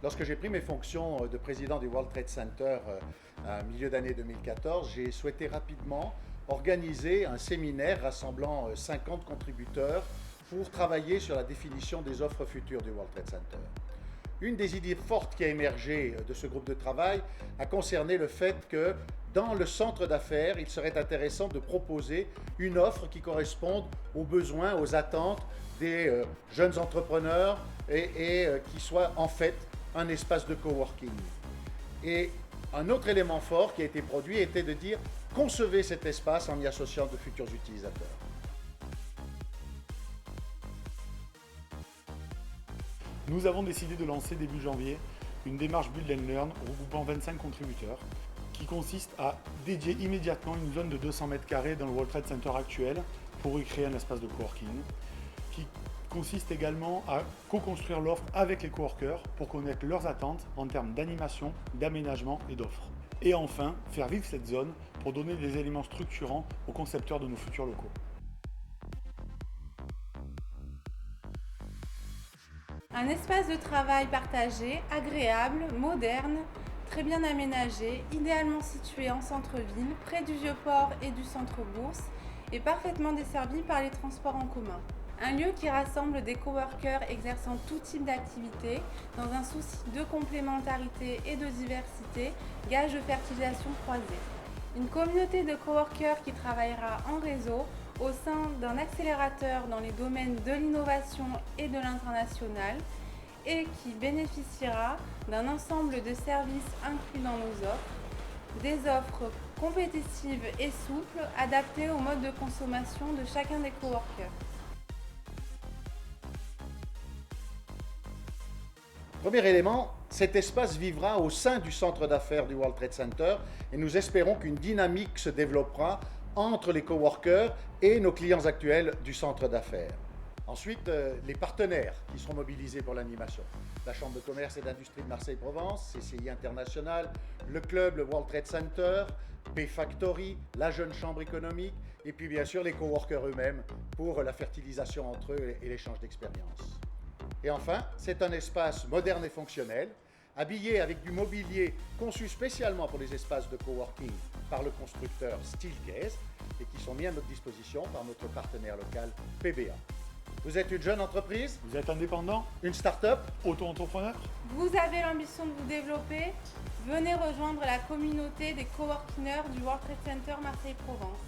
Lorsque j'ai pris mes fonctions de président du World Trade Center à milieu d'année 2014, j'ai souhaité rapidement organiser un séminaire rassemblant 50 contributeurs pour travailler sur la définition des offres futures du World Trade Center. Une des idées fortes qui a émergé de ce groupe de travail a concerné le fait que dans le centre d'affaires, il serait intéressant de proposer une offre qui corresponde aux besoins, aux attentes des jeunes entrepreneurs et qui soit en fait un espace de coworking. Et un autre élément fort qui a été produit était de dire concevez cet espace en y associant de futurs utilisateurs. Nous avons décidé de lancer début janvier une démarche Build and Learn regroupant 25 contributeurs qui consiste à dédier immédiatement une zone de 200 mètres carrés dans le World Trade Center actuel pour y créer un espace de coworking, qui consiste également à co-construire l'offre avec les coworkers pour connaître leurs attentes en termes d'animation, d'aménagement et d'offres. Et enfin, faire vivre cette zone pour donner des éléments structurants aux concepteurs de nos futurs locaux. Un espace de travail partagé, agréable, moderne, très bien aménagé, idéalement situé en centre-ville, près du Vieux-Port et du centre-bourse et parfaitement desservi par les transports en commun. Un lieu qui rassemble des coworkers exerçant tout type d'activité dans un souci de complémentarité et de diversité, gage de fertilisation croisée. Une communauté de coworkers qui travaillera en réseau au sein d'un accélérateur dans les domaines de l'innovation et de l'international et qui bénéficiera d'un ensemble de services inclus dans nos offres, des offres compétitives et souples adaptées au mode de consommation de chacun des coworkers. Premier élément, cet espace vivra au sein du centre d'affaires du World Trade Center et nous espérons qu'une dynamique se développera entre les coworkers et nos clients actuels du centre d'affaires. Ensuite, les partenaires qui seront mobilisés pour l'animation. La Chambre de commerce et d'industrie de Marseille-Provence, CCI International, le club, le World Trade Center, P-Factory, la Jeune Chambre économique et puis bien sûr les coworkers eux-mêmes pour la fertilisation entre eux et l'échange d'expériences. Et enfin, c'est un espace moderne et fonctionnel, habillé avec du mobilier conçu spécialement pour les espaces de coworking par le constructeur Steelcase et qui sont mis à notre disposition par notre partenaire local PBA. Vous êtes une jeune entreprise? Vous êtes indépendant? Une start-up? Auto-entrepreneur? Vous avez l'ambition de vous développer? Venez rejoindre la communauté des coworkingers du World Trade Center Marseille-Provence.